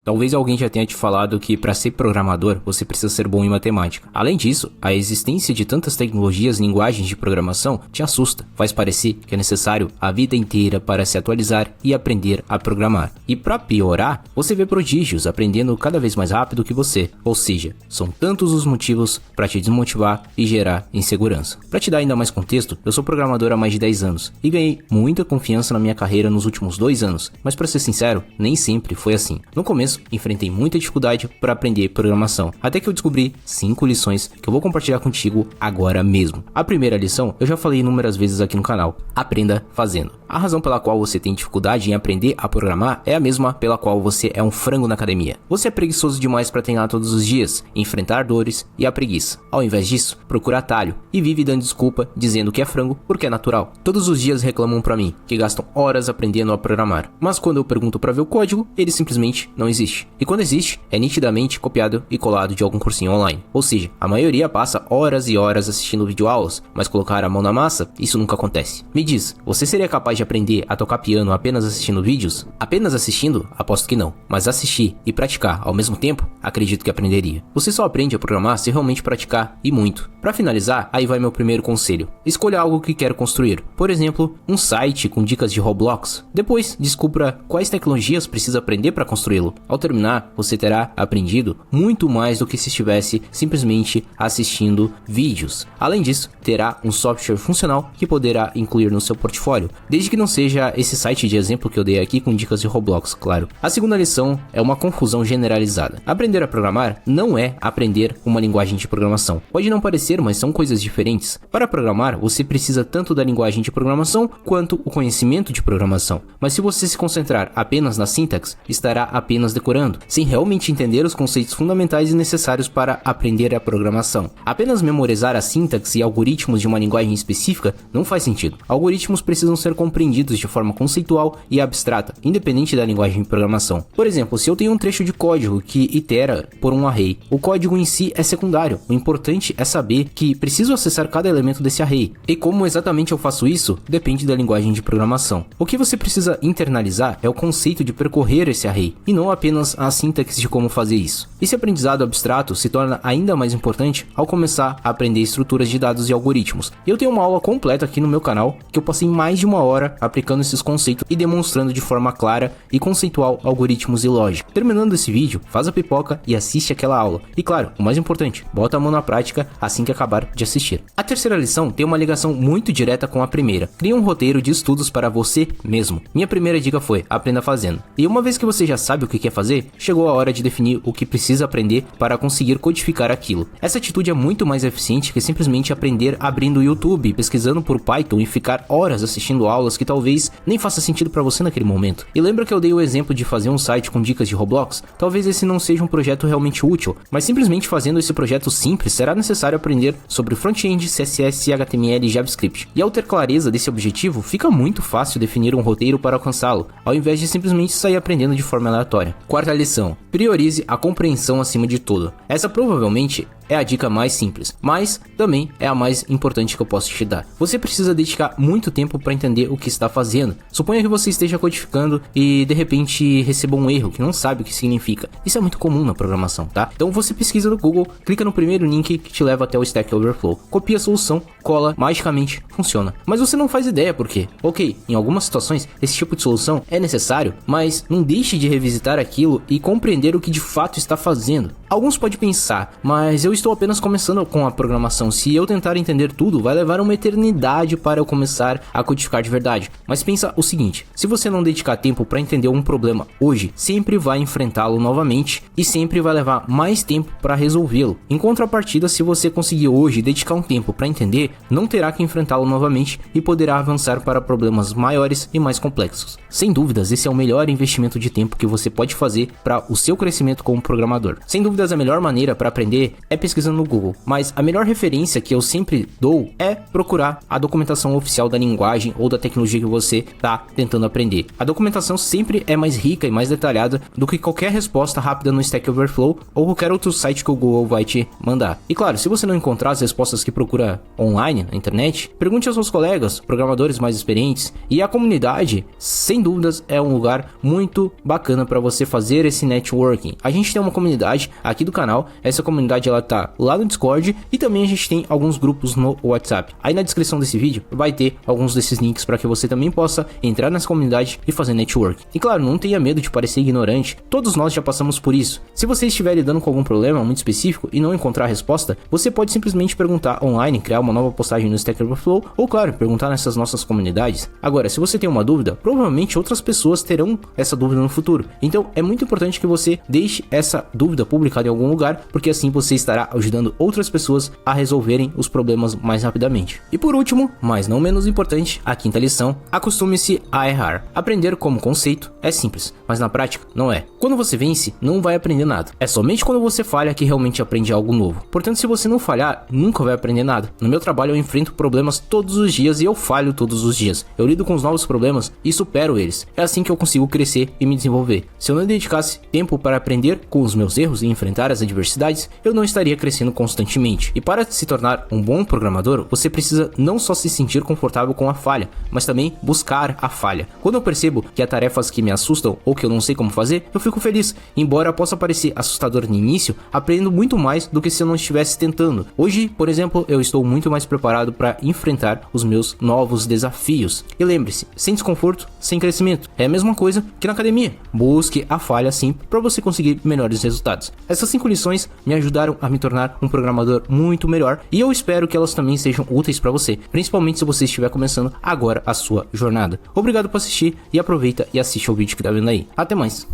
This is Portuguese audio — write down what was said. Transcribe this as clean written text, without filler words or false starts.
Talvez alguém já tenha te falado que para ser programador você precisa ser bom em matemática. Além disso, a existência de tantas tecnologias e linguagens de programação te assusta. Faz parecer que é necessário a vida inteira para se atualizar e aprender a programar. E para piorar, você vê prodígios aprendendo cada vez mais rápido que você. Ou seja, são tantos os motivos para te desmotivar e gerar insegurança. Para te dar ainda mais contexto, eu sou programador há mais de 10 anos e ganhei muita confiança na minha carreira nos últimos 2 anos. Mas para ser sincero, nem sempre foi assim. No começo, enfrentei muita dificuldade para aprender programação, até que eu descobri 5 lições que eu vou compartilhar contigo agora mesmo. A primeira lição eu já falei inúmeras vezes aqui no canal: aprenda fazendo. A razão pela qual você tem dificuldade em aprender a programar é a mesma pela qual você é um frango na academia. Você é preguiçoso demais para treinar todos os dias, enfrentar dores e a preguiça. Ao invés disso, procura atalho e vive dando desculpa dizendo que é frango porque é natural. Todos os dias reclamam para mim que gastam horas aprendendo a programar, mas quando eu pergunto para ver o código, ele simplesmente não existe. E quando existe, é nitidamente copiado e colado de algum cursinho online. Ou seja, a maioria passa horas e horas assistindo videoaulas, mas colocar a mão na massa, isso nunca acontece. Me diz, você seria capaz de aprender a tocar piano apenas assistindo vídeos? Apenas assistindo? Aposto que não. Mas assistir e praticar ao mesmo tempo? Acredito que aprenderia. Você só aprende a programar se realmente praticar, e muito. Para finalizar, aí vai meu primeiro conselho. Escolha algo que quer construir. Por exemplo, um site com dicas de Roblox. Depois, descubra quais tecnologias precisa aprender para construí-lo. Ao terminar, você terá aprendido muito mais do que se estivesse simplesmente assistindo vídeos. Além disso, terá um software funcional que poderá incluir no seu portfólio, desde que não seja esse site de exemplo que eu dei aqui com dicas de Roblox, claro. A segunda lição é uma confusão generalizada. Aprender a programar não é aprender uma linguagem de programação. Pode não parecer, mas são coisas diferentes. Para programar, você precisa tanto da linguagem de programação quanto o conhecimento de programação. Mas se você se concentrar apenas na sintaxe, estará apenas decorando, sem realmente entender os conceitos fundamentais e necessários para aprender a programação. Apenas memorizar a sintaxe e algoritmos de uma linguagem específica não faz sentido. Algoritmos precisam ser compreendidos de forma conceitual e abstrata, independente da linguagem de programação. Por exemplo, se eu tenho um trecho de código que itera por um array, o código em si é secundário. O importante é saber que preciso acessar cada elemento desse array. E como exatamente eu faço isso, depende da linguagem de programação. O que você precisa internalizar é o conceito de percorrer esse array, e não apenas a sintaxe de como fazer isso. Esse aprendizado abstrato se torna ainda mais importante ao começar a aprender estruturas de dados e algoritmos. Eu tenho uma aula completa aqui no meu canal, que eu passei mais de 1 hora aplicando esses conceitos e demonstrando de forma clara e conceitual algoritmos e lógica. Terminando esse vídeo, faz a pipoca e assiste aquela aula. E claro, o mais importante, bota a mão na prática assim que acabar de assistir. A terceira lição tem uma ligação muito direta com a primeira. Crie um roteiro de estudos para você mesmo. Minha primeira dica foi: aprenda fazendo. E uma vez que você já sabe o que quer fazer, chegou a hora de definir o que precisa aprender para conseguir codificar aquilo. Essa atitude é muito mais eficiente que simplesmente aprender abrindo o YouTube, pesquisando por Python e ficar horas assistindo aulas que talvez nem faça sentido para você naquele momento. E lembra que eu dei o exemplo de fazer um site com dicas de Roblox? Talvez esse não seja um projeto realmente útil, mas simplesmente fazendo esse projeto simples será necessário aprender sobre front-end, CSS, HTML e JavaScript. E ao ter clareza desse objetivo, fica muito fácil definir um roteiro para alcançá-lo, ao invés de simplesmente sair aprendendo de forma aleatória. Quarta lição: priorize a compreensão acima de tudo. Essa provavelmente é a dica mais simples, mas também é a mais importante que eu posso te dar. Você precisa dedicar muito tempo para entender o que está fazendo. Suponha que você esteja codificando e de repente receba um erro que não sabe o que significa. Isso é muito comum na programação, tá? Então você pesquisa no Google, clica no primeiro link que te leva até o Stack Overflow, copia a solução, cola, magicamente funciona. Mas você não faz ideia por quê. Ok, em algumas situações esse tipo de solução é necessário, mas não deixe de revisitar aquilo e compreender o que de fato está fazendo. Alguns podem pensar, mas eu estou apenas começando com a programação. Se eu tentar entender tudo, vai levar uma eternidade para eu começar a codificar de verdade. Mas pensa o seguinte: se você não dedicar tempo para entender um problema hoje, sempre vai enfrentá-lo novamente e sempre vai levar mais tempo para resolvê-lo. Em contrapartida, se você conseguir hoje dedicar um tempo para entender, não terá que enfrentá-lo novamente e poderá avançar para problemas maiores e mais complexos. Sem dúvidas, esse é o melhor investimento de tempo que você pode fazer para o seu crescimento como programador. Sem dúvida dúvidas, a melhor maneira para aprender é pesquisando no Google, mas a melhor referência que eu sempre dou é procurar a documentação oficial da linguagem ou da tecnologia que você está tentando aprender. A documentação sempre é mais rica e mais detalhada do que qualquer resposta rápida no Stack Overflow ou qualquer outro site que o Google vai te mandar. E claro, se você não encontrar as respostas que procura online na internet, pergunte aos seus colegas, programadores mais experientes, e a comunidade, sem dúvidas, é um lugar muito bacana para você fazer esse networking. A gente tem uma comunidade aqui do canal, essa comunidade ela tá lá no Discord e também a gente tem alguns grupos no WhatsApp. Aí na descrição desse vídeo vai ter alguns desses links para que você também possa entrar nessa comunidade e fazer networking. E claro, não tenha medo de parecer ignorante, todos nós já passamos por isso. Se você estiver lidando com algum problema muito específico e não encontrar a resposta, você pode simplesmente perguntar online, criar uma nova postagem no Stack Overflow ou claro, perguntar nessas nossas comunidades. Agora, se você tem uma dúvida, provavelmente outras pessoas terão essa dúvida no futuro. Então é muito importante que você deixe essa dúvida publicada em algum lugar, porque assim você estará ajudando outras pessoas a resolverem os problemas mais rapidamente. E por último, mas não menos importante, a quinta lição: acostume-se a errar. Aprender como conceito é simples, mas na prática não é. Quando você vence, não vai aprender nada. É somente quando você falha que realmente aprende algo novo. Portanto, se você não falhar, nunca vai aprender nada. No meu trabalho eu enfrento problemas todos os dias e eu falho todos os dias. Eu lido com os novos problemas e supero eles. É assim que eu consigo crescer e me desenvolver. Se eu não dedicasse tempo para aprender com os meus erros e enfrentar as adversidades, eu não estaria crescendo constantemente. E para se tornar um bom programador, você precisa não só se sentir confortável com a falha, mas também buscar a falha. Quando eu percebo que há tarefas que me assustam ou que eu não sei como fazer, eu fico feliz. Embora possa parecer assustador no início, aprendo muito mais do que se eu não estivesse tentando. Hoje, por exemplo, eu estou muito mais preparado para enfrentar os meus novos desafios. E lembre-se, sem desconforto, sem crescimento. É a mesma coisa que na academia. Busque a falha sempre para você conseguir melhores resultados. Essas 5 lições me ajudaram a me tornar um programador muito melhor e eu espero que elas também sejam úteis para você, principalmente se você estiver começando agora a sua jornada. Obrigado por assistir e aproveita e assiste ao vídeo que tá vendo aí. Até mais!